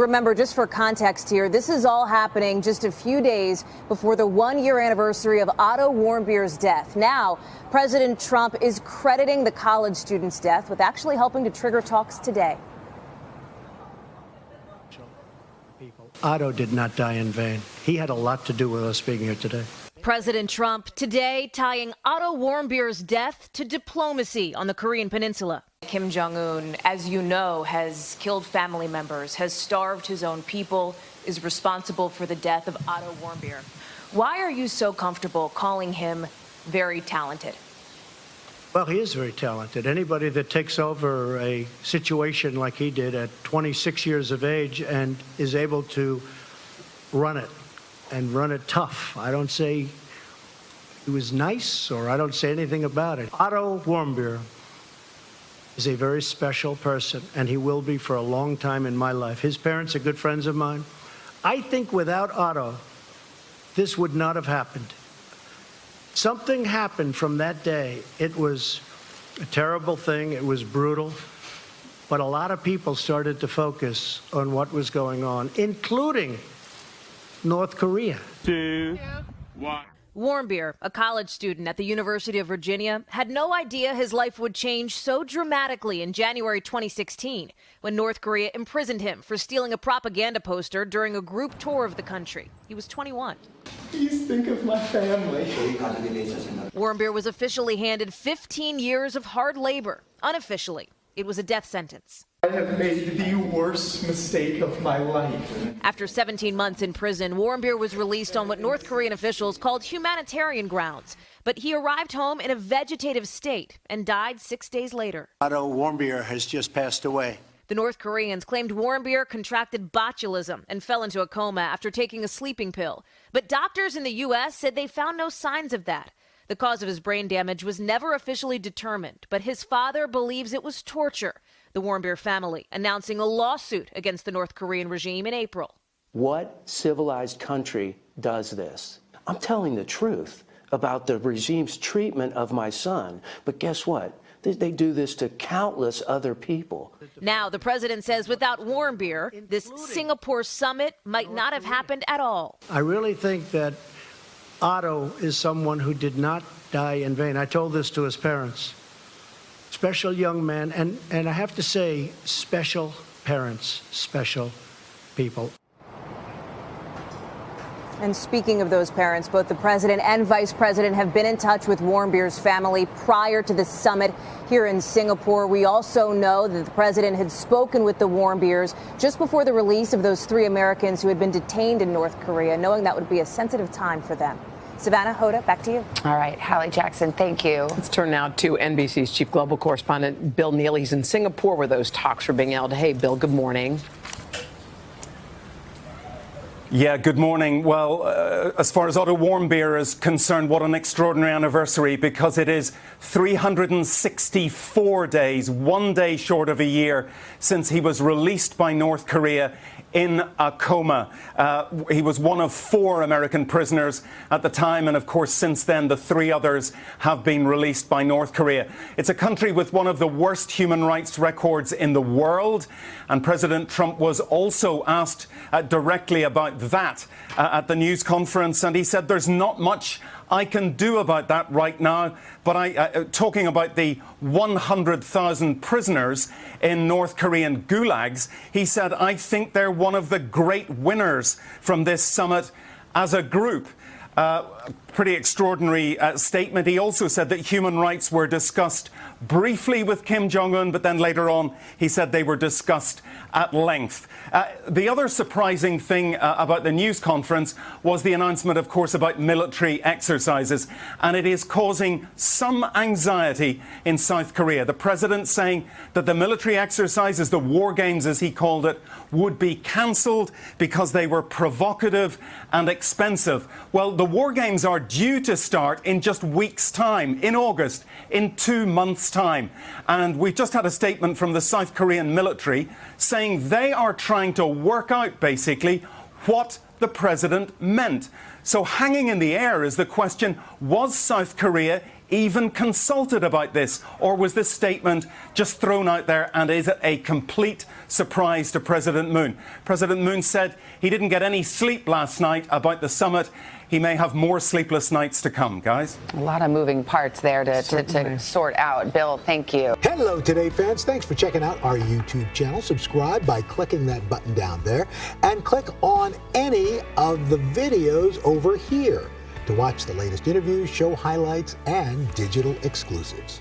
remember, just for context here, this is all happening just a few days before the one-year anniversary of Otto Warmbier's death. Now, President Trump is crediting the college student's death with actually helping to trigger talks today. Otto did not die in vain. He had a lot to do with us being here today. President Trump today tying Otto Warmbier's death to diplomacy on the Korean Peninsula. Kim Jong Un, as you know, has killed family members, has starved his own people, is responsible for the death of Otto Warmbier. Why are you so comfortable calling him very talented? Well, he is very talented. Anybody that takes over a situation like he did at 26 years of age and is able to run it and run it tough. I don't say he was nice, or I don't say anything about it. Otto Warmbier is a very special person, and he will be for a long time in my life. His parents are good friends of mine. I think without Otto, this would not have happened. Something happened from that day. It was a terrible thing. It was brutal. But a lot of people started to focus on what was going on, including North Korea. 2, 1. Warmbier, a college student at the University of Virginia, had no idea his life would change so dramatically in January 2016 when North Korea imprisoned him for stealing a propaganda poster during a group tour of the country. He was 21. Please think of my family. Warmbier was officially handed 15 years of hard labor. Unofficially, it was a death sentence. I have made the worst mistake of my life. After 17 months in prison, Warmbier was released on what North Korean officials called humanitarian grounds. But he arrived home in a vegetative state and died 6 days later. Otto Warmbier has just passed away. The North Koreans claimed Warmbier contracted botulism and fell into a coma after taking a sleeping pill. But doctors in the U.S. said they found no signs of that. The cause of his brain damage was never officially determined, but his father believes it was torture. The Warmbier family announcing a lawsuit against the North Korean regime in April. What civilized country does this? I'm telling the truth about the regime's treatment of my son. But guess what? They do this to countless other people. Now, the president says without Warmbier, this Singapore summit might not have happened at all. I really think that Otto is someone who did not die in vain. I told this to his parents. Special young man, and I have to say, special parents, special people. And speaking of those parents, both the president and vice president have been in touch with Warmbier's family prior to the summit here in Singapore. We also know that the president had spoken with the Warmbiers just before the release of those 3 Americans who had been detained in North Korea, knowing that would be a sensitive time for them. Savannah, Hoda, back to you. All right, Hallie Jackson, thank you. Let's turn now to NBC's chief global correspondent, Bill Neely. He's in Singapore where those talks are being held. Hey, Bill, good morning. Yeah, good morning. Well, as far as Otto Warmbier is concerned, what an extraordinary anniversary, because it is 364 days, 1 day short of a year, since he was released by North Korea in a coma. He was one of 4 American prisoners at the time, and of course since then the 3 others have been released by North Korea. It's a country with one of the worst human rights records in the world, and President Trump was also asked directly about that at the news conference, and he said there's not much I can do about that right now, but talking about the 100,000 prisoners in North Korean gulags, he said, I think they're one of the great winners from this summit as a group. Pretty extraordinary statement. He also said that human rights were discussed briefly with Kim Jong Un, but then later on he said they were discussed at length. The other surprising thing about the news conference was the announcement, of course, about military exercises, and it is causing some anxiety in South Korea. The president saying that the military exercises, the war games as he called it, would be cancelled because they were provocative and expensive. Well, the war games are due to start in just weeks' time, in August, in 2 months' time. And we've just had a statement from the South Korean military saying they are trying to work out, basically, what the president meant. So hanging in the air is the question, was South Korea even consulted about this? Or was this statement just thrown out there, and is it a complete surprise to President Moon? President Moon said he didn't get any sleep last night about the summit. He may have more sleepless nights to come, guys. A lot of moving parts there to sort out. Bill, thank you. Hello, Today fans. Thanks for checking out our YouTube channel. Subscribe by clicking that button down there and click on any of the videos over here to watch the latest interviews, show highlights, and digital exclusives.